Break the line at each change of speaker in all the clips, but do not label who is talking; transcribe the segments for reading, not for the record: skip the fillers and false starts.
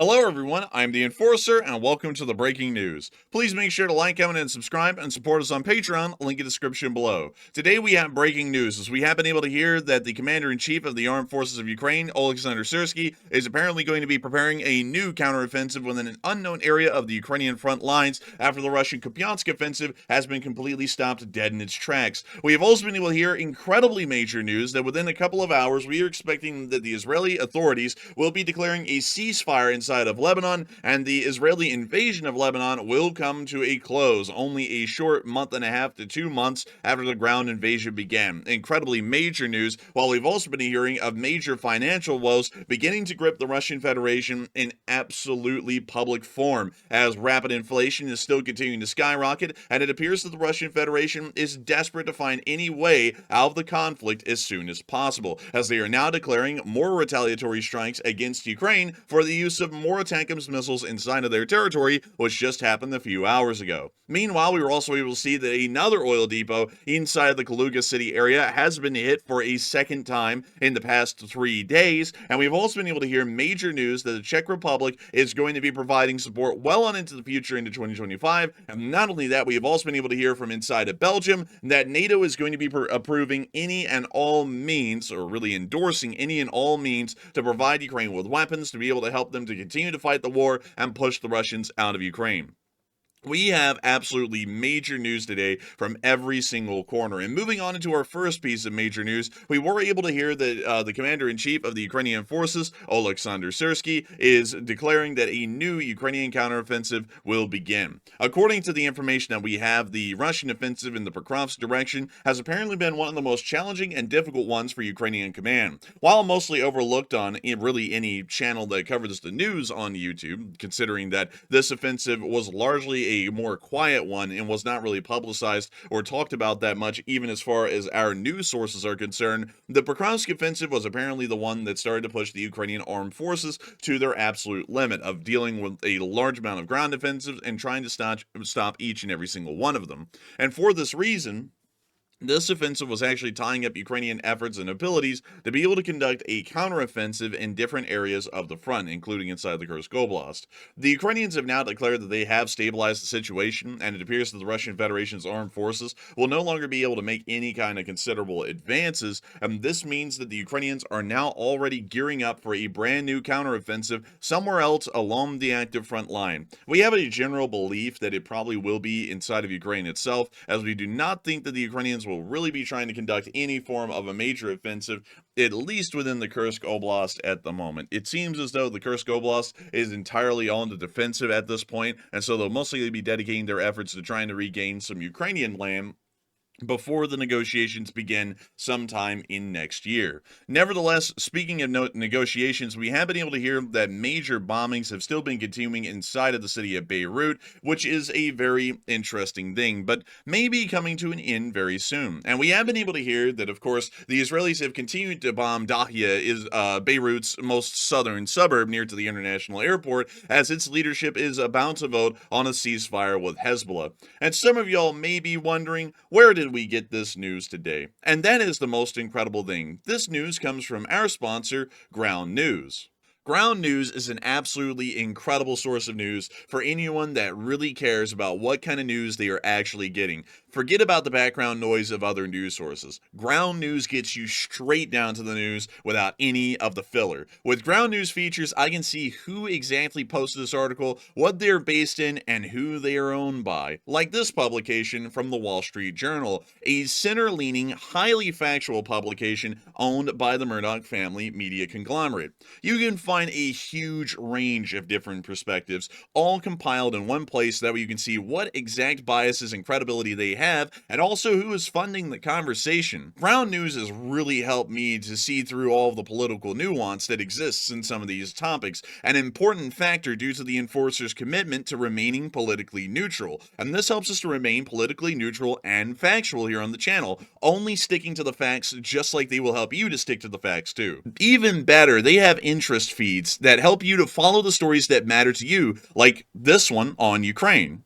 Hello everyone, I'm the Enforcer, and welcome to the breaking news. Please make sure to like, comment, and subscribe, and support us on Patreon, link in the description below. Today we have breaking news, as we have been able to hear that the Commander-in-Chief of the Armed Forces of Ukraine, Oleksandr Syrski, is apparently going to be preparing a new counteroffensive within an unknown area of the Ukrainian front lines after the Russian Kupyansk offensive has been completely stopped dead in its tracks. We have also been able to hear incredibly major news that within a couple of hours we are expecting that the Israeli authorities will be declaring a ceasefire inside of Lebanon, and the Israeli invasion of Lebanon will come to a close only a short month and a half to 2 months after the ground invasion began. Incredibly major news, while we've also been hearing of major financial woes beginning to grip the Russian Federation in absolutely public form, as rapid inflation is still continuing to skyrocket, and it appears that the Russian Federation is desperate to find any way out of the conflict as soon as possible, as they are now declaring more retaliatory strikes against Ukraine for the use of more ATACMS missiles inside of their territory, which just happened a few hours ago. Meanwhile, we were also able to see that another oil depot inside of the Kaluga city area has been hit for a second time in the past 3 days, and we've also been able to hear major news that the Czech Republic is going to be providing support well on into the future into 2025, and not only that, we have also been able to hear from inside of Belgium that NATO is going to be approving any and all means, or really endorsing any and all means, to provide Ukraine with weapons to be able to help them to continue to fight the war and push the Russians out of Ukraine. We have absolutely major news today from every single corner. And moving on into our first piece of major news, we were able to hear that the Commander-in-Chief of the Ukrainian forces, Oleksandr Syrski, is declaring that a new Ukrainian counteroffensive will begin. According to the information that we have, the Russian offensive in the Pokrovsk direction has apparently been one of the most challenging and difficult ones for Ukrainian command. While mostly overlooked on really any channel that covers the news on YouTube, considering that this offensive was largely a more quiet one and was not really publicized or talked about that much, even as far as our news sources are concerned, the Pokrovsk offensive was apparently the one that started to push the Ukrainian armed forces to their absolute limit of dealing with a large amount of ground offensives and trying to stop each and every single one of them. And for this reason, this offensive was actually tying up Ukrainian efforts and abilities to be able to conduct a counteroffensive in different areas of the front, including inside the Kursk Oblast. The Ukrainians have now declared that they have stabilized the situation, and it appears that the Russian Federation's armed forces will no longer be able to make any kind of considerable advances, and this means that the Ukrainians are now already gearing up for a brand new counteroffensive somewhere else along the active front line. We have a general belief that it probably will be inside of Ukraine itself, as we do not think that the Ukrainians will really be trying to conduct any form of a major offensive, at least within the Kursk Oblast at the moment. It seems as though the Kursk Oblast is entirely on the defensive at this point, and so they'll mostly be dedicating their efforts to trying to regain some Ukrainian land before the negotiations begin sometime in next year. Nevertheless, speaking of negotiations, we have been able to hear that major bombings have still been continuing inside of the city of Beirut, which is a very interesting thing, but may be coming to an end very soon. And we have been able to hear that, of course, the Israelis have continued to bomb Dahia, Beirut's most southern suburb near to the international airport, as its leadership is about to vote on a ceasefire with Hezbollah. And some of y'all may be wondering, where did we get this news today? And that is the most incredible thing. This news comes from our sponsor, Ground News. Ground News is an absolutely incredible source of news for anyone that really cares about what kind of news they are actually getting. Forget about the background noise of other news sources. Ground News gets you straight down to the news without any of the filler. With Ground News features, I can see who exactly posted this article, what they're based in, and who they are owned by. Like this publication from the Wall Street Journal, a center-leaning, highly factual publication owned by the Murdoch family media conglomerate. You can find a huge range of different perspectives, all compiled in one place, so that way you can see what exact biases and credibility they have, and also who is funding the conversation. Ground News has really helped me to see through all of the political nuance that exists in some of these topics, an important factor due to the Enforcer's commitment to remaining politically neutral. And this helps us to remain politically neutral and factual here on the channel, only sticking to the facts just like they will help you to stick to the facts too. Even better, they have interest feeds that help you to follow the stories that matter to you, like this one on Ukraine,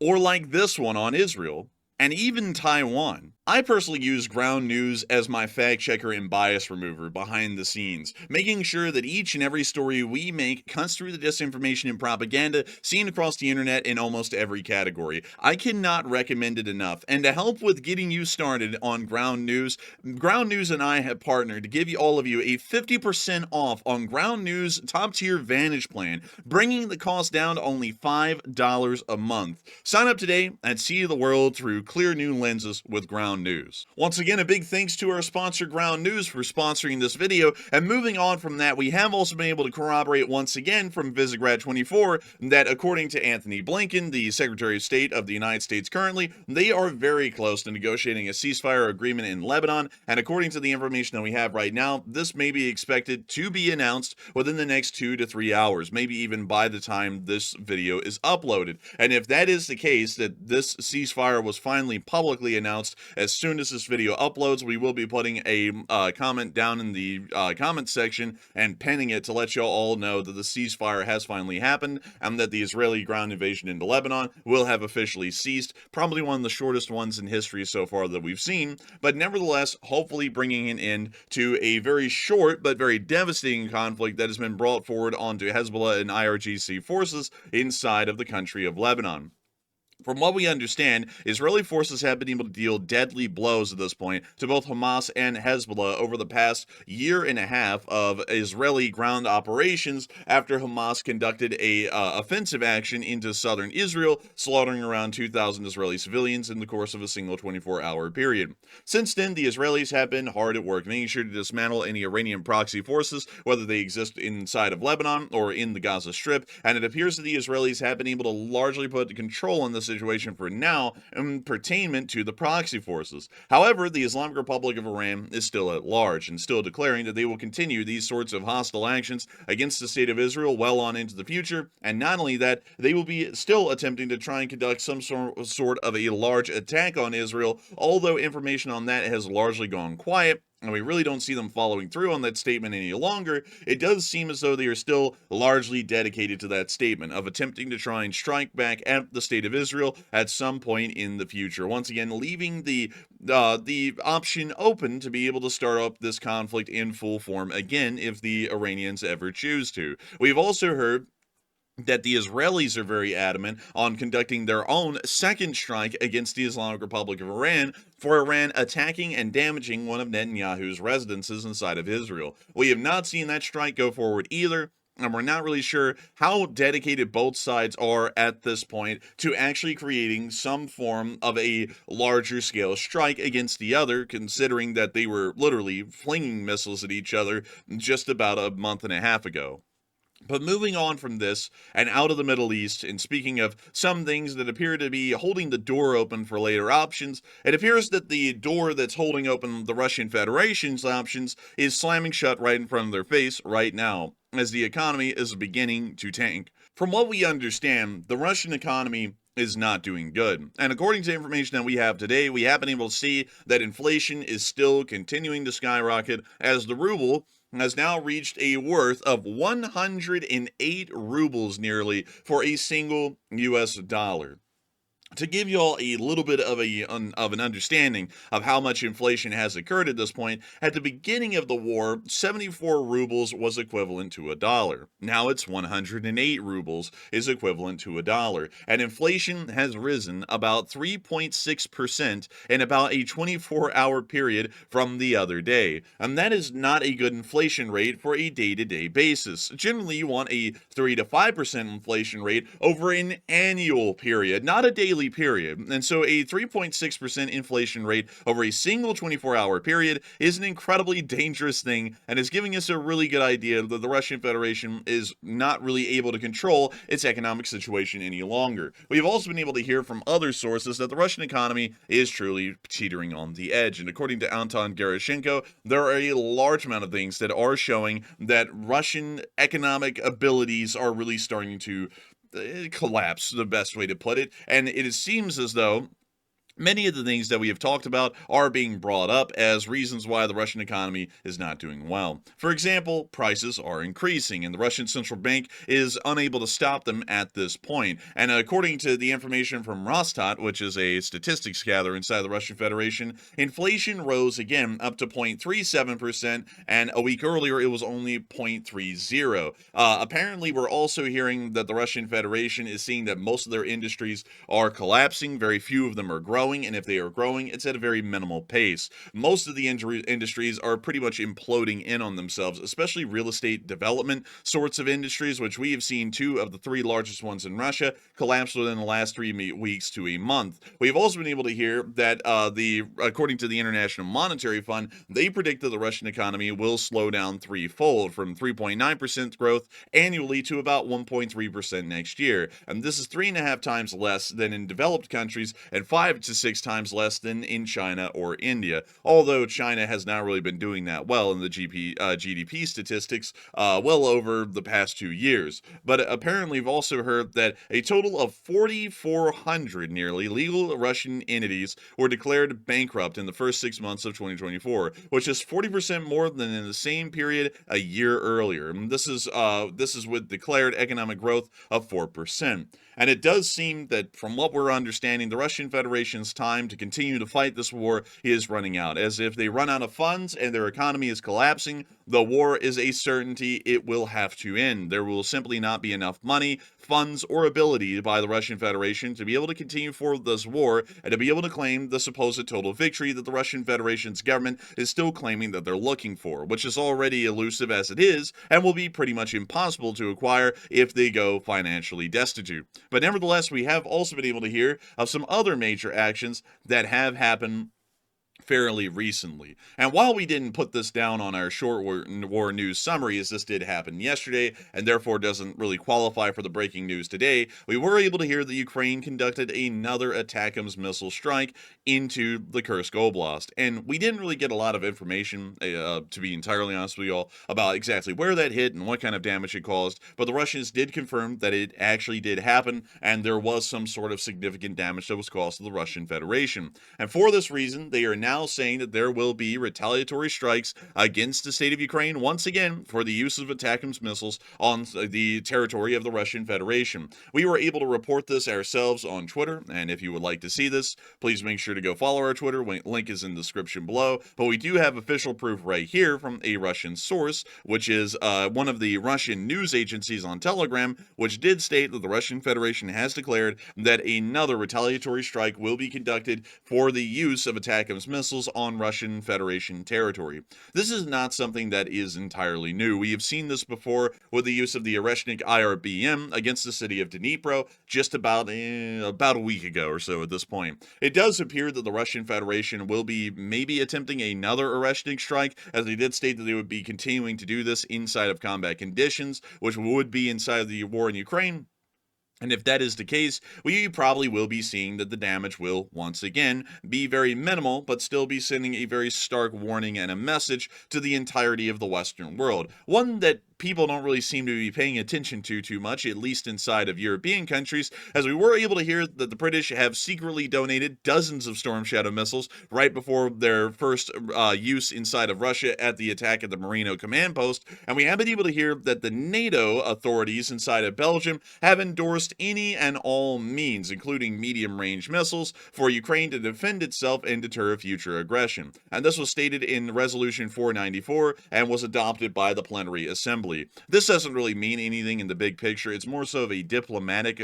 or like this one on Israel, and even Taiwan. I personally use ground news as my fact checker and bias remover behind the scenes, making sure that each and every story we make cuts through the disinformation and propaganda seen across the internet in almost every category. I cannot recommend it enough. And to help with getting you started on Ground News and I have partnered to give you all of you a 50% off on Ground News top tier Vantage plan, bringing the cost down to only $5 a month. Sign up today and see the world through clear new lenses with Ground News. Once again, a big thanks to our sponsor Ground News for sponsoring this video, and moving on from that, we have also been able to corroborate once again from Visegrad24 that according to Anthony Blinken, the Secretary of State of the United States currently, they are very close to negotiating a ceasefire agreement in Lebanon, and according to the information that we have right now, this may be expected to be announced within the next 2 to 3 hours, maybe even by the time this video is uploaded. And if that is the case, that this ceasefire was finally publicly announced, as soon as this video uploads, we will be putting a comment down in the comment section and pinning it to let y'all all know that the ceasefire has finally happened and that the Israeli ground invasion into Lebanon will have officially ceased. Probably one of the shortest ones in history so far that we've seen, but nevertheless, hopefully bringing an end to a very short but very devastating conflict that has been brought forward onto Hezbollah and IRGC forces inside of the country of Lebanon. From what we understand, Israeli forces have been able to deal deadly blows at this point to both Hamas and Hezbollah over the past year and a half of Israeli ground operations after Hamas conducted a offensive action into southern Israel, slaughtering around 2,000 Israeli civilians in the course of a single 24-hour period. Since then, the Israelis have been hard at work, making sure to dismantle any Iranian proxy forces, whether they exist inside of Lebanon or in the Gaza Strip, and it appears that the Israelis have been able to largely put control on this situation for now in pertainment to the proxy forces. However, the Islamic Republic of Iran is still at large and still declaring that they will continue these sorts of hostile actions against the state of Israel well on into the future, and not only that, they will be still attempting to try and conduct some sort of a large attack on Israel, although information on that has largely gone quiet, and we really don't see them following through on that statement any longer. It does seem as though they are still largely dedicated to that statement of attempting to try and strike back at the state of Israel at some point in the future. Once again, leaving the option open to be able to start up this conflict in full form again if the Iranians ever choose to. We've also heard that the Israelis are very adamant on conducting their own second strike against the Islamic Republic of Iran for Iran attacking and damaging one of Netanyahu's residences inside of Israel. We have not seen that strike go forward either, and we're not really sure how dedicated both sides are at this point to actually creating some form of a larger scale strike against the other, considering that they were literally flinging missiles at each other just about a month and a half ago. But moving on from this and out of the Middle East, and speaking of some things that appear to be holding the door open for later options, it appears that the door that's holding open the Russian Federation's options is slamming shut right in front of their face right now, as the economy is beginning to tank. From what we understand, the Russian economy is not doing good. And according to information that we have today, we have been able to see that inflation is still continuing to skyrocket as the ruble has now reached a worth of 108 rubles nearly for a single US dollar. To give you all a little bit of an understanding of how much inflation has occurred at this point, at the beginning of the war, 74 rubles was equivalent to a dollar. Now it's 108 rubles is equivalent to a dollar. And inflation has risen about 3.6% in about a 24-hour period from the other day. And that is not a good inflation rate for a day-to-day basis. Generally, you want a 3 to 5% inflation rate over an annual period, not a daily period. And so a 3.6% inflation rate over a single 24-hour period is an incredibly dangerous thing, and is giving us a really good idea that the Russian Federation is not really able to control its economic situation any longer. We've also been able to hear from other sources that the Russian economy is truly teetering on the edge, and according to Anton Gerashenko, there are a large amount of things that are showing that Russian economic abilities are really starting to collapse, the best way to put it. And it seems as though Many of the things that we have talked about are being brought up as reasons why the Russian economy is not doing well. For example, prices are increasing, and the Russian central bank is unable to stop them at this point. And according to the information from Rosstat, which is a statistics gatherer inside the Russian Federation, inflation rose again up to 0.37%, and a week earlier it was only 0.30. Apparently, we're also hearing that the Russian Federation is seeing that most of their industries are collapsing. Very few of them are growing, and if they are growing, it's at a very minimal pace. Most of the industries are pretty much imploding in on themselves, especially real estate development sorts of industries, which we have seen two of the three largest ones in Russia collapse within the last 3 weeks to a month. We've also been able to hear that according to the International Monetary Fund, they predict that the Russian economy will slow down threefold, from 3.9% growth annually to about 1.3% next year. And this is 3.5 times less than in developed countries and 5 to 6 times less than in China or India. Although China has not really been doing that well in the GDP statistics well over the past 2 years. But apparently, we've also heard that a total of 4,400 nearly legal Russian entities were declared bankrupt in the first 6 months of 2024, which is 40% more than in the same period a year earlier. And this is with declared economic growth of 4%. And it does seem that, from what we're understanding, the Russian Federation's time to continue to fight this war is running out. As if they run out of funds and their economy is collapsing, the war is a certainty. It will have to end. There will simply not be enough money, funds, or ability by the Russian Federation to be able to continue forward this war and to be able to claim the supposed total victory that the Russian Federation's government is still claiming that they're looking for, which is already elusive as it is and will be pretty much impossible to acquire if they go financially destitute. But nevertheless, we have also been able to hear of some other major actions that have happened fairly recently. And while we didn't put this down on our short war news summary, as this did happen yesterday, and therefore doesn't really qualify for the breaking news today, we were able to hear that Ukraine conducted another ATACMS missile strike into the Kursk Oblast. And we didn't really get a lot of information, to be entirely honest with you all, about exactly where that hit and what kind of damage it caused, but the Russians did confirm that it actually did happen, and there was some sort of significant damage that was caused to the Russian Federation. And for this reason, they are now saying that there will be retaliatory strikes against the state of Ukraine once again for the use of ATACMS missiles on the territory of the Russian Federation. We were able to report this ourselves on Twitter, and if you would like to see this, please make sure to go follow our Twitter. Link is in the description below. But we do have official proof right here from a Russian source, which is one of the Russian news agencies on Telegram, which did state that the Russian Federation has declared that another retaliatory strike will be conducted for the use of ATACMS missiles on Russian Federation territory. This is not something that is entirely new. We have seen this before with the use of the Oreshnik IRBM against the city of Dnipro just about a week ago or so at this point. It does appear that the Russian Federation will be maybe attempting another Oreshnik strike, as they did state that they would be continuing to do this inside of combat conditions, which would be inside of the war in Ukraine. And if that is the case, we probably will be seeing that the damage will, once again, be very minimal, but still be sending a very stark warning and a message to the entirety of the Western world. One that people don't really seem to be paying attention to too much, at least inside of European countries, as we were able to hear that the British have secretly donated dozens of Storm Shadow missiles right before their first use inside of Russia at the attack at the Marino command post, and we have been able to hear that the NATO authorities inside of Belgium have endorsed any and all means, including medium-range missiles, for Ukraine to defend itself and deter future aggression. And this was stated in Resolution 494 and was adopted by the Plenary Assembly. This doesn't really mean anything in the big picture. It's more so of a diplomatic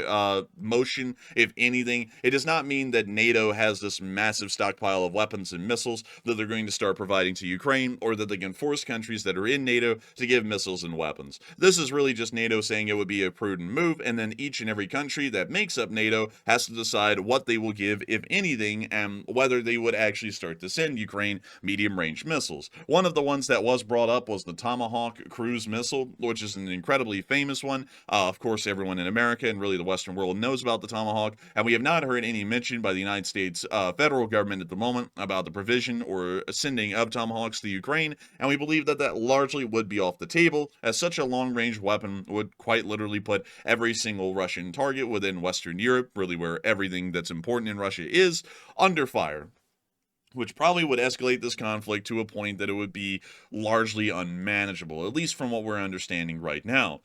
motion, if anything. It does not mean that NATO has this massive stockpile of weapons and missiles that they're going to start providing to Ukraine, or that they can force countries that are in NATO to give missiles and weapons. This is really just NATO saying it would be a prudent move, and then each and every country that makes up NATO has to decide what they will give, if anything, and whether they would actually start to send Ukraine medium-range missiles. One of the ones that was brought up was the Tomahawk cruise missile, missile, which is an incredibly famous one. Of course, everyone in America and really the Western world knows about the Tomahawk, and we have not heard any mention by the United States federal government at the moment about the provision or sending of Tomahawks to Ukraine, and we believe that that largely would be off the table, as such a long-range weapon would quite literally put every single Russian target within Western Europe, really where everything that's important in Russia is, under fire, which probably would escalate this conflict to a point that it would be largely unmanageable, at least from what we're understanding right now.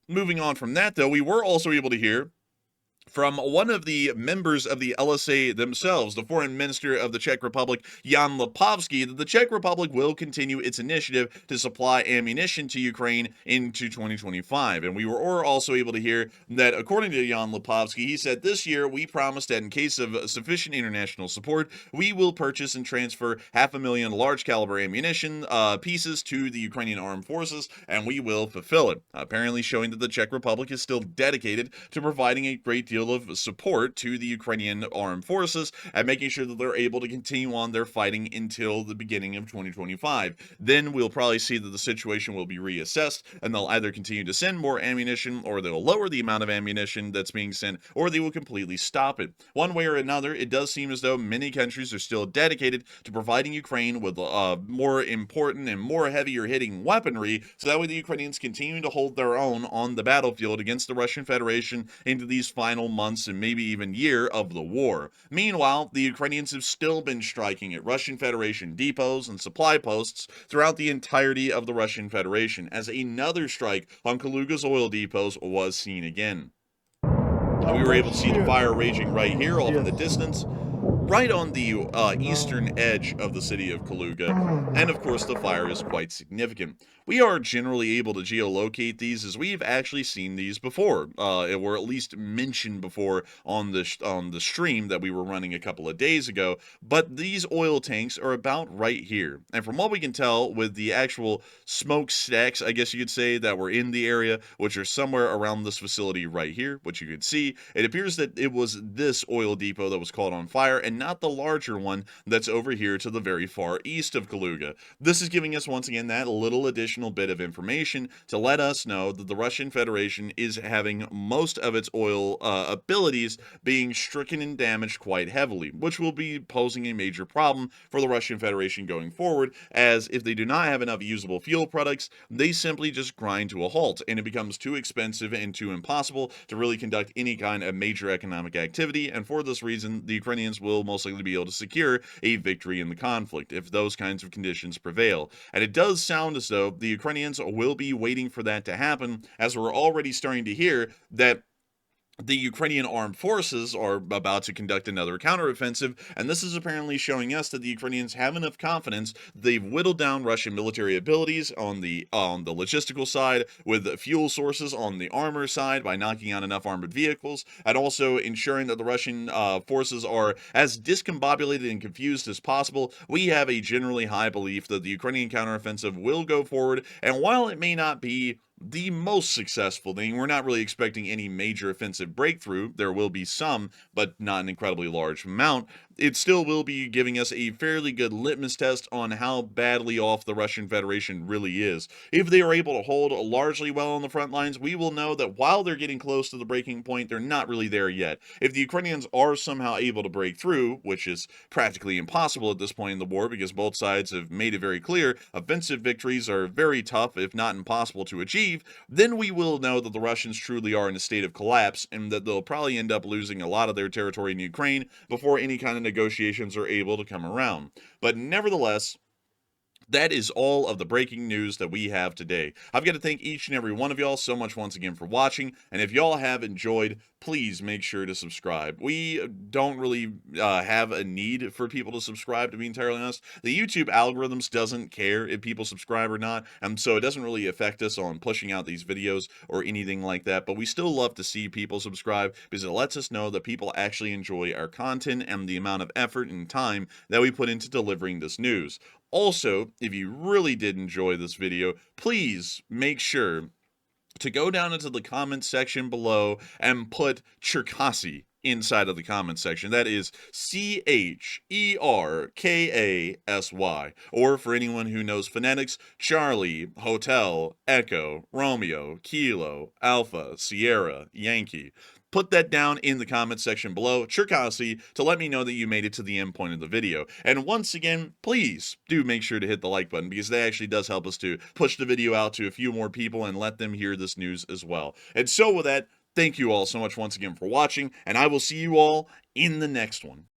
Moving on from that, though, we were also able to hear from one of the members of the LSA themselves, the foreign minister of the Czech Republic, Jan Lipovsky, that the Czech Republic will continue its initiative to supply ammunition to Ukraine into 2025. And we were also able to hear that, according to Jan Lipovsky, he said, this year we promised that in case of sufficient international support, we will purchase and transfer 500,000 large caliber ammunition pieces to the Ukrainian armed forces, and we will fulfill it. Apparently showing that the Czech Republic is still dedicated to providing a great deal of support to the Ukrainian armed forces and making sure that they're able to continue on their fighting until the beginning of 2025. Then we'll probably see that the situation will be reassessed, and they'll either continue to send more ammunition, or they'll lower the amount of ammunition that's being sent, or they will completely stop it. One way or another, it does seem as though many countries are still dedicated to providing Ukraine with more important and more heavier hitting weaponry, so that way the Ukrainians continue to hold their own on the battlefield against the Russian Federation into these final months and maybe even year of the war. Meanwhile, the Ukrainians have still been striking at Russian Federation depots and supply posts throughout the entirety of the Russian Federation, as another strike on Kaluga's oil depots was seen again. We were able to see the fire raging right here off in the distance, right on the eastern edge of the city of Kaluga, and of course the fire is quite significant. We are generally able to geolocate these, as we've actually seen these before, or at least mentioned before on the stream that we were running a couple of days ago, but these oil tanks are about right here. And from what we can tell with the actual smokestacks, I guess you could say, that were in the area, which are somewhere around this facility right here, which you could see, it appears that it was this oil depot that was caught on fire, and not the larger one that's over here to the very far east of Kaluga. This is giving us once again that little additional bit of information to let us know that the Russian Federation is having most of its oil abilities being stricken and damaged quite heavily, which will be posing a major problem for the Russian Federation going forward, as if they do not have enough usable fuel products, they simply just grind to a halt, and it becomes too expensive and too impossible to really conduct any kind of major economic activity. And for this reason, the Ukrainians will most likely be able to secure a victory in the conflict if those kinds of conditions prevail. And it does sound as though the Ukrainians will be waiting for that to happen, as we're already starting to hear that the Ukrainian armed forces are about to conduct another counteroffensive, and this is apparently showing us that the Ukrainians have enough confidence. They've whittled down Russian military abilities on the logistical side, with fuel sources on the armor side by knocking out enough armored vehicles, and also ensuring that the Russian forces are as discombobulated and confused as possible. We have a generally high belief that the Ukrainian counteroffensive will go forward, and while it may not be the most successful thing, we're not really expecting any major offensive breakthrough. There will be some, but not an incredibly large amount. It still will be giving us a fairly good litmus test on how badly off the Russian Federation really is. If they are able to hold largely well on the front lines, we will know that while they're getting close to the breaking point, they're not really there yet. If the Ukrainians are somehow able to break through, which is practically impossible at this point in the war because both sides have made it very clear offensive victories are very tough, if not impossible, to achieve, then we will know that the Russians truly are in a state of collapse, and that they'll probably end up losing a lot of their territory in Ukraine before any kind of negotiations are able to come around. But nevertheless, that is all of the breaking news that we have today. I've got to thank each and every one of y'all so much once again for watching, and if y'all have enjoyed, please make sure to subscribe. We don't really have a need for people to subscribe, to be entirely honest. The YouTube algorithms doesn't care if people subscribe or not, and so it doesn't really affect us on pushing out these videos or anything like that, but we still love to see people subscribe because it lets us know that people actually enjoy our content and the amount of effort and time that we put into delivering this news. Also, if you really did enjoy this video, please make sure to go down into the comments section below and put Cherkasy inside of the comment section. That is CHERKASY. Or for anyone who knows phonetics, Charlie, Hotel, Echo, Romeo, Kilo, Alpha, Sierra, Yankee. Put that down in the comment section below, Cherkasy, to let me know that you made it to the end point of the video. And once again, please do make sure to hit the like button, because that actually does help us to push the video out to a few more people and let them hear this news as well. And so with that, thank you all so much once again for watching, and I will see you all in the next one.